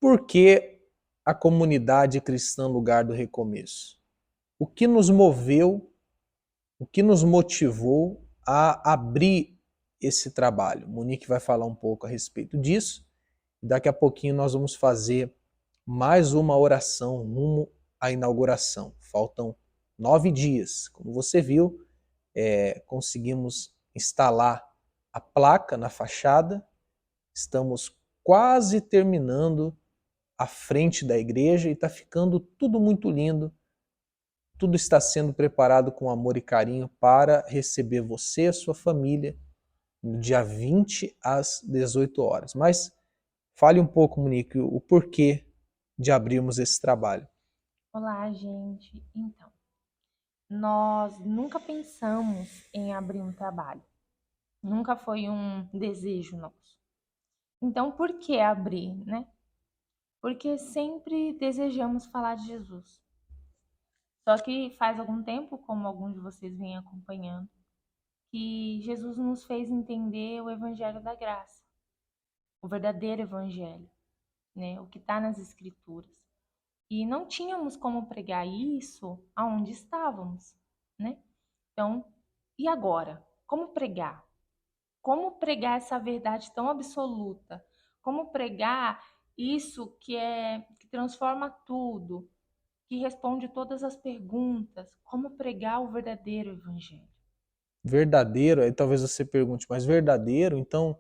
Por que a comunidade cristã Lugar do Recomeço? O que nos moveu, o que nos motivou a abrir esse trabalho? Monique vai falar um pouco a respeito disso. Daqui a pouquinho nós vamos fazer mais uma oração rumo à inauguração. Faltam 9 dias. Como você viu, conseguimos instalar a placa na fachada. Estamos quase terminando a frente da igreja e está ficando tudo muito lindo. Tudo está sendo preparado com amor e carinho para receber você e a sua família no dia 20 às 18 horas. Mas fale um pouco, Monique, o porquê de abrirmos esse trabalho. Olá, gente. Então, nós nunca pensamos em abrir um trabalho. Nunca foi um desejo nosso. Então, por que abrir, né? Porque sempre desejamos falar de Jesus. Só que faz algum tempo, como alguns de vocês vêm acompanhando, que Jesus nos fez entender o Evangelho da Graça, o verdadeiro Evangelho, né? O que está nas Escrituras. E não tínhamos como pregar isso aonde estávamos, né? Então, e agora? Como pregar? Como pregar essa verdade tão absoluta? Como pregar isso que transforma tudo, que responde todas as perguntas? Como pregar o verdadeiro evangelho? Verdadeiro, aí talvez você pergunte, mas verdadeiro? Então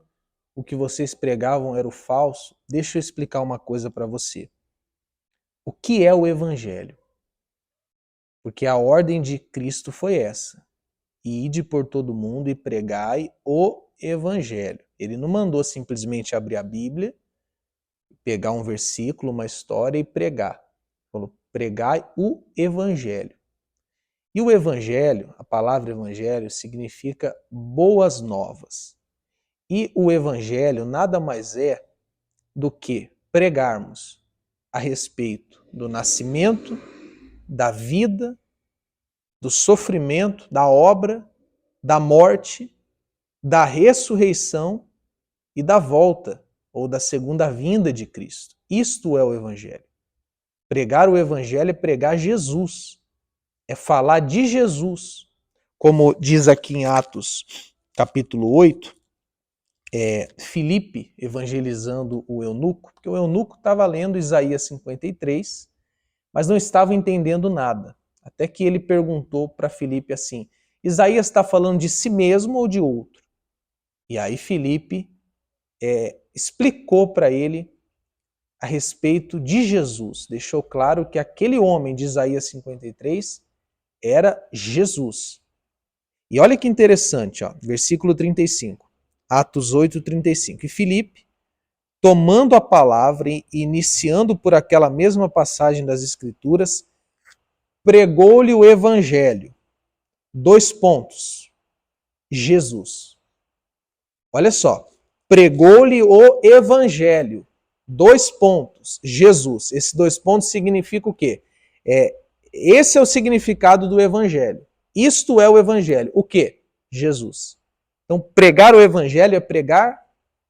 o que vocês pregavam era o falso? Deixa eu explicar uma coisa para você. O que é o evangelho? Porque a ordem de Cristo foi essa: ide por todo mundo e pregai o evangelho. Ele não mandou simplesmente abrir a Bíblia, pegar um versículo, uma história e pregar. Ele falou: pregai o evangelho. E o evangelho, a palavra evangelho, significa boas novas. E o evangelho nada mais é do que pregarmos a respeito do nascimento, da vida, do sofrimento, da obra, da morte, da ressurreição e da volta ou da segunda vinda de Cristo. Isto é o evangelho. Pregar o evangelho é pregar Jesus, é falar de Jesus. Como diz aqui em Atos capítulo 8, Filipe evangelizando o eunuco, porque o eunuco estava lendo Isaías 53, mas não estava entendendo nada. Até que ele perguntou para Filipe assim: Isaías está falando de si mesmo ou de outro? E aí Filipe explicou para ele a respeito de Jesus. Deixou claro que aquele homem de Isaías 53 era Jesus. E olha que interessante, ó, versículo 35, Atos 8, 35. E Filipe, tomando a palavra e iniciando por aquela mesma passagem das Escrituras, pregou-lhe o evangelho. Dois pontos. Jesus. Olha só. Pregou-lhe o evangelho. Dois pontos. Jesus. Esses dois pontos significam o quê? Esse é o significado do evangelho. Isto é o evangelho. O quê? Jesus. Então, pregar o evangelho é pregar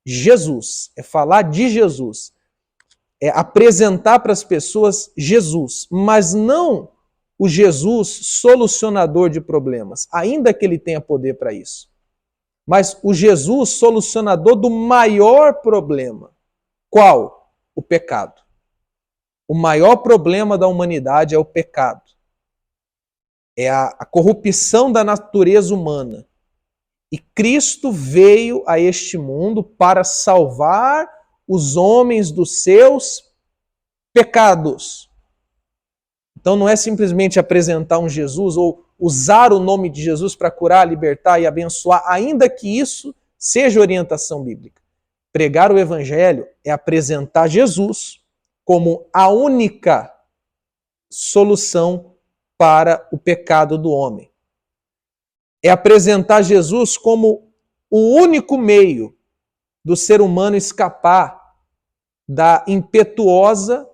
Jesus. É falar de Jesus. É apresentar para as pessoas Jesus. Mas não o Jesus solucionador de problemas, ainda que ele tenha poder para isso. Mas o Jesus solucionador do maior problema. Qual? O pecado. O maior problema da humanidade é o pecado. É a corrupção da natureza humana. E Cristo veio a este mundo para salvar os homens dos seus pecados. Então não é simplesmente apresentar um Jesus ou usar o nome de Jesus para curar, libertar e abençoar, ainda que isso seja orientação bíblica. Pregar o evangelho é apresentar Jesus como a única solução para o pecado do homem. É apresentar Jesus como o único meio do ser humano escapar da impetuosa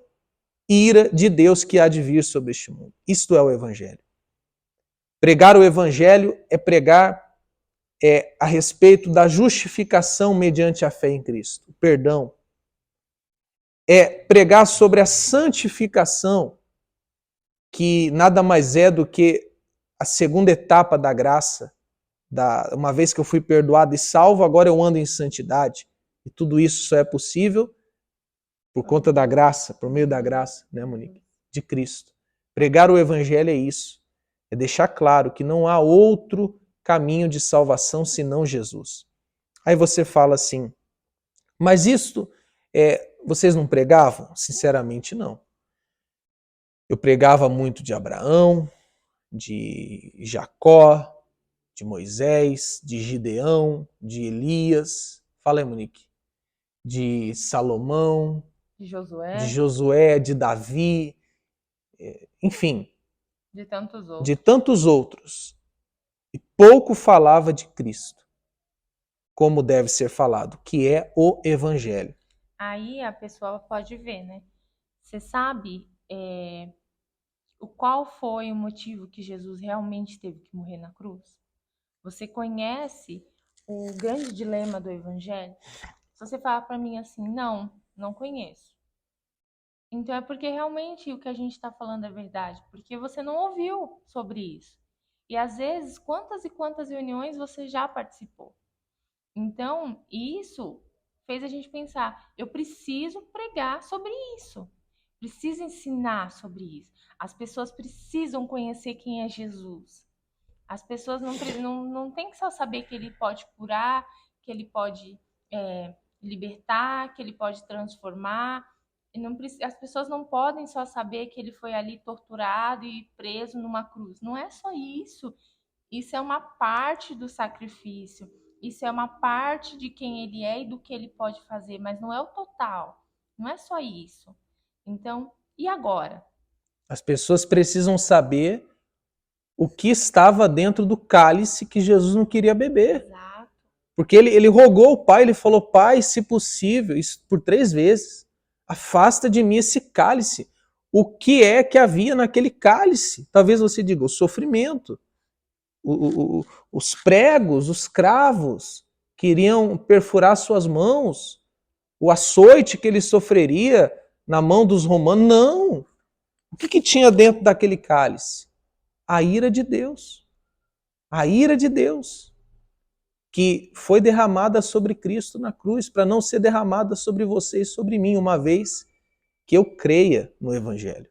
ira de Deus que há de vir sobre este mundo. Isto é o evangelho. Pregar o evangelho é pregar a respeito da justificação mediante a fé em Cristo, o perdão. é pregar sobre a santificação, que nada mais é do que a segunda etapa da graça. Uma vez que eu fui perdoado e salvo, agora eu ando em santidade. E tudo isso só é possível por conta da graça, por meio da graça, né, Monique? De Cristo. Pregar o evangelho é isso. É deixar claro que não há outro caminho de salvação senão Jesus. Aí você fala assim, mas isto, vocês não pregavam? Sinceramente, não. Eu pregava muito de Abraão, de Jacó, de Moisés, de Gideão, de Elias. Fala aí, Monique. De Salomão, de Josué, de Davi, enfim. De tantos outros. E pouco falava de Cristo, como deve ser falado, que é o Evangelho. Aí a pessoa pode ver, né? Você sabe qual foi o motivo que Jesus realmente teve que morrer na cruz? Você conhece o grande dilema do Evangelho? Se você falar para mim assim, não conheço. Então é porque realmente o que a gente está falando é verdade, porque você não ouviu sobre isso. E às vezes, quantas e quantas reuniões você já participou? Então, isso fez a gente pensar, eu preciso pregar sobre isso. Preciso ensinar sobre isso. As pessoas precisam conhecer quem é Jesus. As pessoas não têm que só saber que ele pode curar, que ele pode libertar, que ele pode transformar. As pessoas não podem só saber que ele foi ali torturado e preso numa cruz. Não é só isso. Isso é uma parte do sacrifício. Isso é uma parte de quem ele é e do que ele pode fazer, mas não é o total. Não é só isso. Então, e agora? As pessoas precisam saber o que estava dentro do cálice que Jesus não queria beber. Exato. Porque ele rogou ao Pai, ele falou, Pai, se possível, isso por 3 vezes, afasta de mim esse cálice. O que é que havia naquele cálice? Talvez você diga, o sofrimento. Os pregos, os cravos que iriam perfurar suas mãos, o açoite que ele sofreria na mão dos romanos. Não! O que tinha dentro daquele cálice? A ira de Deus. A ira de Deus, que foi derramada sobre Cristo na cruz, para não ser derramada sobre você e sobre mim, uma vez que eu creia no Evangelho.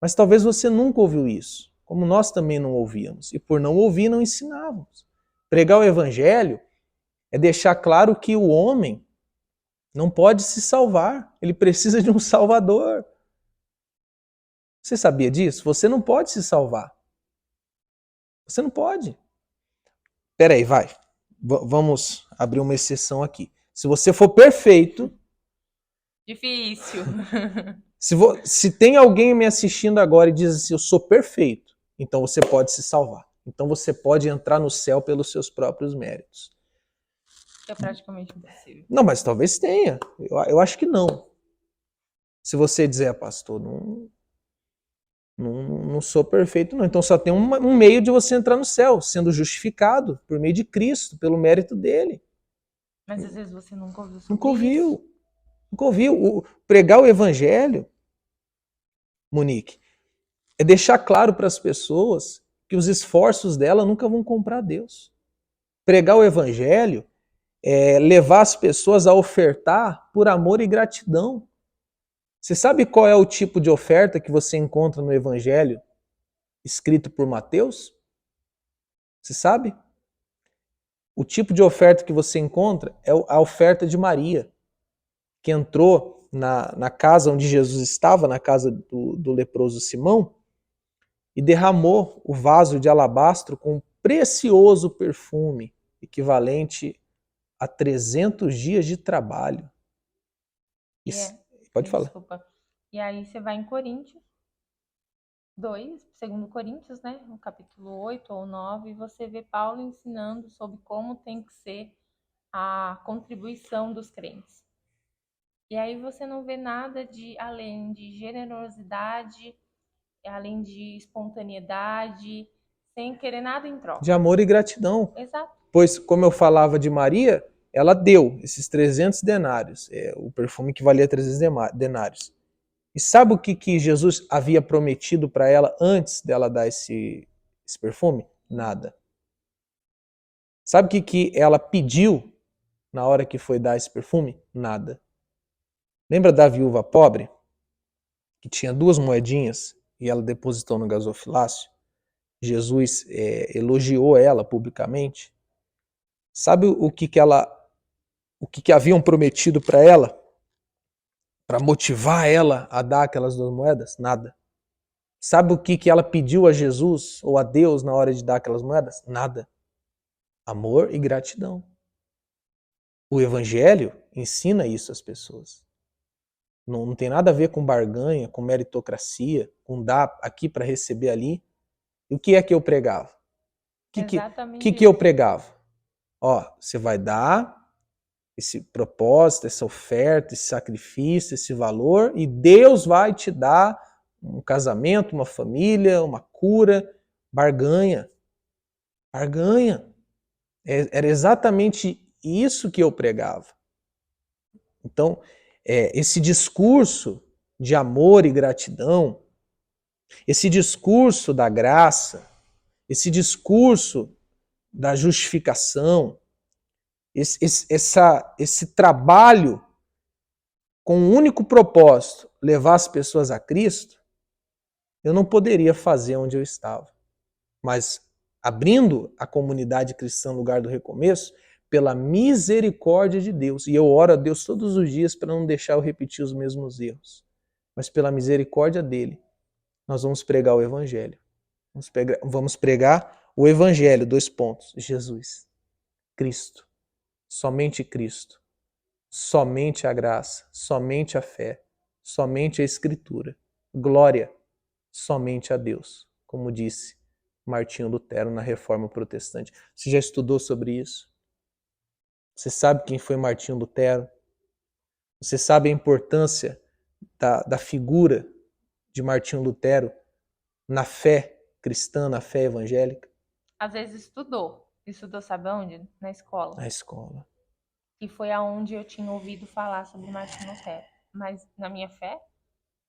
Mas talvez você nunca ouviu isso, como nós também não ouvíamos, e por não ouvir, não ensinávamos. Pregar o Evangelho é deixar claro que o homem não pode se salvar, ele precisa de um Salvador. Você sabia disso? Você não pode se salvar. Você não pode. Peraí, vai. Vamos abrir uma exceção aqui. Se você for perfeito... Difícil. Se tem alguém me assistindo agora e diz assim, eu sou perfeito, então você pode se salvar. Então você pode entrar no céu pelos seus próprios méritos. É praticamente impossível. Não, mas talvez tenha. Eu acho que não. Se você dizer, pastor, não sou perfeito, não. Então só tem um meio de você entrar no céu, sendo justificado por meio de Cristo, pelo mérito dele. Mas às vezes você nunca ouviu sobre Nunca ouviu. isso. Nunca ouviu. Pregar o Evangelho, Monique, é deixar claro para as pessoas que os esforços dela nunca vão comprar Deus. Pregar o Evangelho é levar as pessoas a ofertar por amor e gratidão. Você sabe qual é o tipo de oferta que você encontra no Evangelho escrito por Mateus? Você sabe? O tipo de oferta que você encontra é a oferta de Maria, que entrou na casa onde Jesus estava, na casa do leproso Simão, e derramou o vaso de alabastro com um precioso perfume, equivalente a 300 dias de trabalho. Pode falar. Desculpa. E aí você vai em Coríntios 2, segundo Coríntios, né? No capítulo 8 ou 9, e você vê Paulo ensinando sobre como tem que ser a contribuição dos crentes. E aí você não vê nada além de generosidade, além de espontaneidade, sem querer nada em troca. De amor e gratidão. Exato. Pois, como eu falava de Maria, ela deu esses 300 denários, o perfume que valia 300 denários. E sabe o que Jesus havia prometido para ela antes dela dar esse perfume? Nada. Sabe o que ela pediu na hora que foi dar esse perfume? Nada. Lembra da viúva pobre? Que tinha 2 moedinhas e ela depositou no gasofilácio? Jesus elogiou ela publicamente. Sabe o que haviam prometido para ela? Para motivar ela a dar aquelas 2 moedas? Nada. Sabe o que ela pediu a Jesus ou a Deus na hora de dar aquelas moedas? Nada. Amor e gratidão. O Evangelho ensina isso às pessoas. Não tem nada a ver com barganha, com meritocracia, com dar aqui para receber ali. E o que é que eu pregava? O que eu pregava? Ó, você vai dar esse propósito, essa oferta, esse sacrifício, esse valor, e Deus vai te dar um casamento, uma família, uma cura. Barganha. Barganha. Era exatamente isso que eu pregava. Então, esse discurso de amor e gratidão, esse discurso da graça, esse discurso da justificação, esse trabalho com um único propósito, levar as pessoas a Cristo, eu não poderia fazer onde eu estava. Mas abrindo a comunidade cristã Lugar do Recomeço, pela misericórdia de Deus. E eu oro a Deus todos os dias para não deixar eu repetir os mesmos erros. Mas pela misericórdia dele, nós vamos pregar o Evangelho. Vamos pregar o Evangelho, 2 pontos. Jesus, Cristo, somente Cristo, somente a graça, somente a fé, somente a Escritura. Glória, somente a Deus, como disse Martinho Lutero na Reforma Protestante. Você já estudou sobre isso? Você sabe quem foi Martinho Lutero? Você sabe a importância da figura de Martinho Lutero na fé cristã, na fé evangélica? Às vezes estudou. Estudou, sabe onde? Na escola. Na escola. E foi aonde eu tinha ouvido falar sobre Martinho Lutero. Mas na minha fé,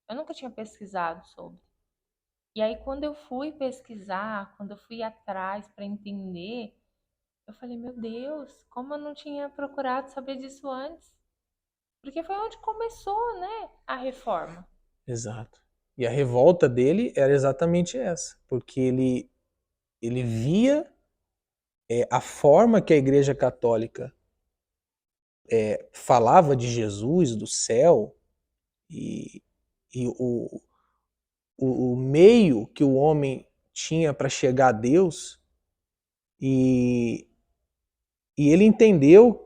eu nunca tinha pesquisado sobre. E aí, quando eu fui pesquisar, quando eu fui atrás para entender, eu falei, meu Deus, como eu não tinha procurado saber disso antes? Porque foi onde começou, né, a reforma. Exato. E a revolta dele era exatamente essa, porque ele via a forma que a Igreja Católica falava de Jesus, do céu, e o meio que o homem tinha para chegar a Deus, e ele entendeu,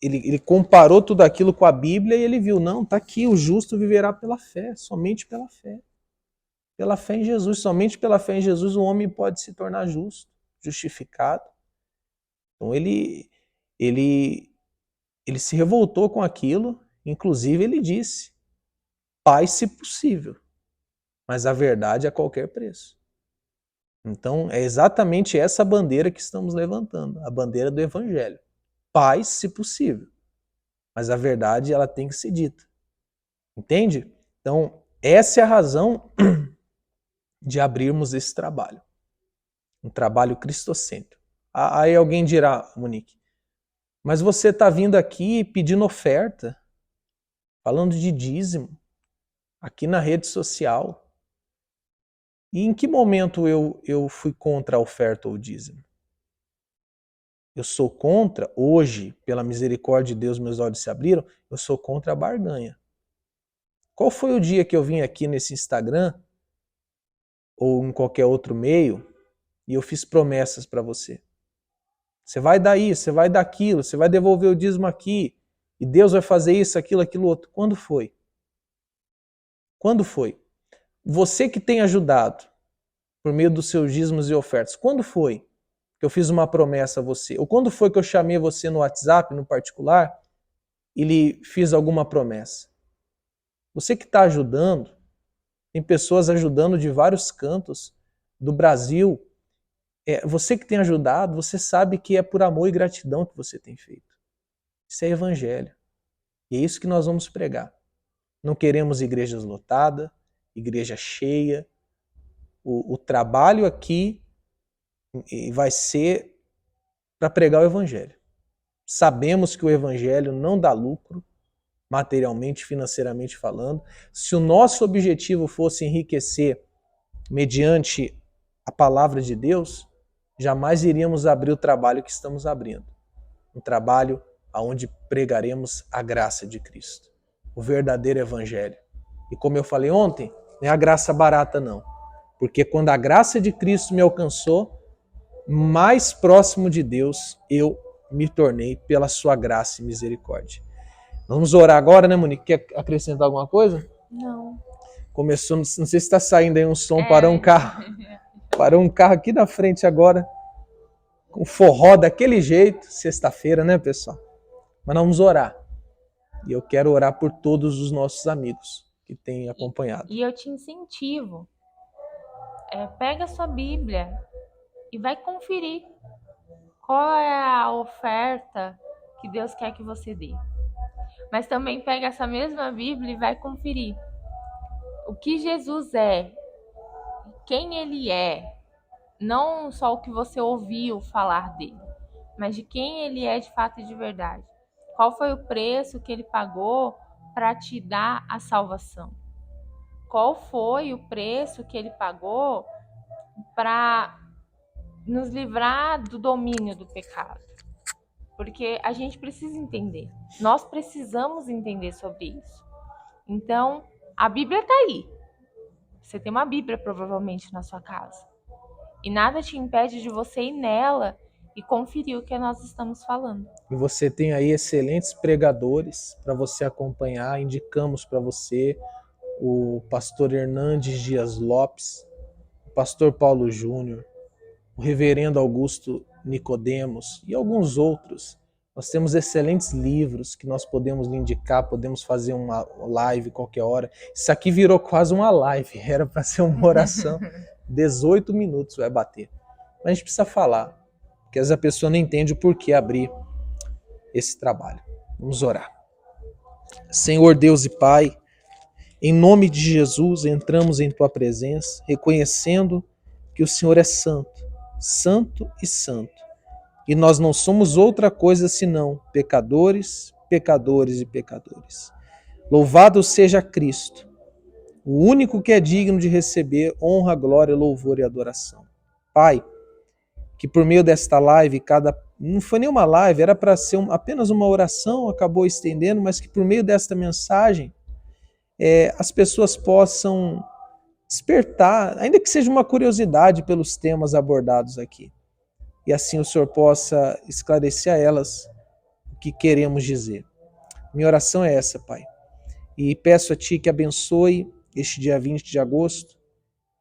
ele comparou tudo aquilo com a Bíblia e ele viu, não, está aqui, o justo viverá pela fé, somente pela fé. Pela fé em Jesus, somente pela fé em Jesus o homem pode se tornar justo, justificado. Então ele se revoltou com aquilo, inclusive ele disse, paz se possível, mas a verdade a qualquer preço. Então é exatamente essa bandeira que estamos levantando, a bandeira do Evangelho. Paz se possível, mas a verdade ela tem que ser dita. Entende? Então essa é a razão de abrirmos esse trabalho. Um trabalho cristocêntrico. Aí alguém dirá, Monique, mas você está vindo aqui pedindo oferta, falando de dízimo, aqui na rede social. E em que momento eu fui contra a oferta ou dízimo? Eu sou contra, hoje, pela misericórdia de Deus, meus olhos se abriram, eu sou contra a barganha. Qual foi o dia que eu vim aqui nesse Instagram, ou em qualquer outro meio, e eu fiz promessas para você? Você vai dar isso, você vai dar aquilo, você vai devolver o dízimo aqui, e Deus vai fazer isso, aquilo outro. Quando foi? Quando foi? Você que tem ajudado por meio dos seus dízimos e ofertas, quando foi que eu fiz uma promessa a você? Ou quando foi que eu chamei você no WhatsApp, no particular, e lhe fiz alguma promessa? Você que está ajudando, tem pessoas ajudando de vários cantos do Brasil. Você que tem ajudado, você sabe que é por amor e gratidão que você tem feito. Isso é evangelho. E é isso que nós vamos pregar. Não queremos igrejas lotadas, igreja cheia. O trabalho aqui vai ser para pregar o evangelho. Sabemos que o evangelho não dá lucro, materialmente, financeiramente falando. Se o nosso objetivo fosse enriquecer mediante a palavra de Deus, jamais iríamos abrir o trabalho que estamos abrindo. Um trabalho onde pregaremos a graça de Cristo, o verdadeiro evangelho. E como eu falei ontem, não é a graça barata não, porque quando a graça de Cristo me alcançou, mais próximo de Deus eu me tornei pela sua graça e misericórdia. Vamos orar agora, né, Monique? Quer acrescentar alguma coisa? Não. Começou, não sei se está saindo aí um som, parou um carro. Parou um carro aqui na frente agora, com forró daquele jeito, sexta-feira, né, pessoal? Mas nós vamos orar. E eu quero orar por todos os nossos amigos que têm acompanhado. E eu te incentivo. Pega a sua Bíblia e vai conferir qual é a oferta que Deus quer que você dê. Mas também pega essa mesma Bíblia e vai conferir o que Jesus é, quem Ele é, não só o que você ouviu falar dele, mas de quem Ele é de fato e de verdade. Qual foi o preço que Ele pagou para te dar a salvação? Qual foi o preço que Ele pagou para nos livrar do domínio do pecado? Porque a gente precisa entender. Nós precisamos entender sobre isso. Então, a Bíblia está aí. Você tem uma Bíblia provavelmente na sua casa. E nada te impede de você ir nela e conferir o que nós estamos falando. E você tem aí excelentes pregadores para você acompanhar. Indicamos para você o pastor Hernandes Dias Lopes, o pastor Paulo Júnior, o reverendo Augusto Nicodemos e alguns outros. Nós temos excelentes livros que nós podemos lhe indicar, podemos fazer uma live qualquer hora. Isso aqui virou quase uma live, era para ser uma oração. 18 minutos vai bater. Mas a gente precisa falar, porque às vezes a pessoa não entende o porquê abrir esse trabalho. Vamos orar. Senhor Deus e Pai, em nome de Jesus, entramos em Tua presença, reconhecendo que o Senhor é santo, santo e santo. E nós não somos outra coisa senão pecadores, pecadores e pecadores. Louvado seja Cristo, o único que é digno de receber honra, glória, louvor e adoração. Pai, que por meio desta live, não foi nenhuma live, era para ser apenas uma oração, acabou estendendo, mas que por meio desta mensagem as pessoas possam despertar, ainda que seja uma curiosidade pelos temas abordados aqui. E assim o Senhor possa esclarecer a elas o que queremos dizer. Minha oração é essa, Pai. E peço a Ti que abençoe este dia 20 de agosto,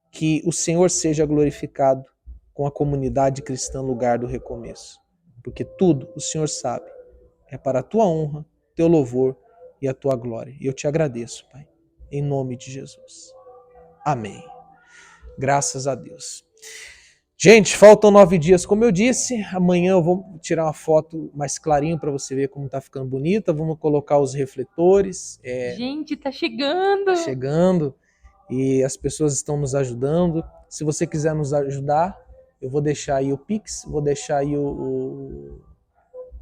que o Senhor seja glorificado com a comunidade cristã Lugar do Recomeço. Porque tudo, o Senhor sabe, é para a Tua honra, Teu louvor e a Tua glória. E eu Te agradeço, Pai, em nome de Jesus. Amém. Graças a Deus. Gente, faltam 9 dias, como eu disse. Amanhã eu vou tirar uma foto mais clarinho para você ver como tá ficando bonita. Vamos colocar os refletores. Gente, tá chegando! Tá chegando e as pessoas estão nos ajudando. Se você quiser nos ajudar, eu vou deixar aí o Pix, vou deixar aí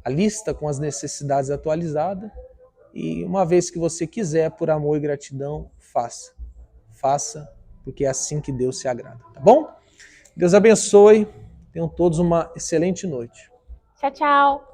a lista com as necessidades atualizadas. E uma vez que você quiser, por amor e gratidão, faça. Faça, porque é assim que Deus se agrada, tá bom? Deus abençoe. Tenham todos uma excelente noite. Tchau, tchau.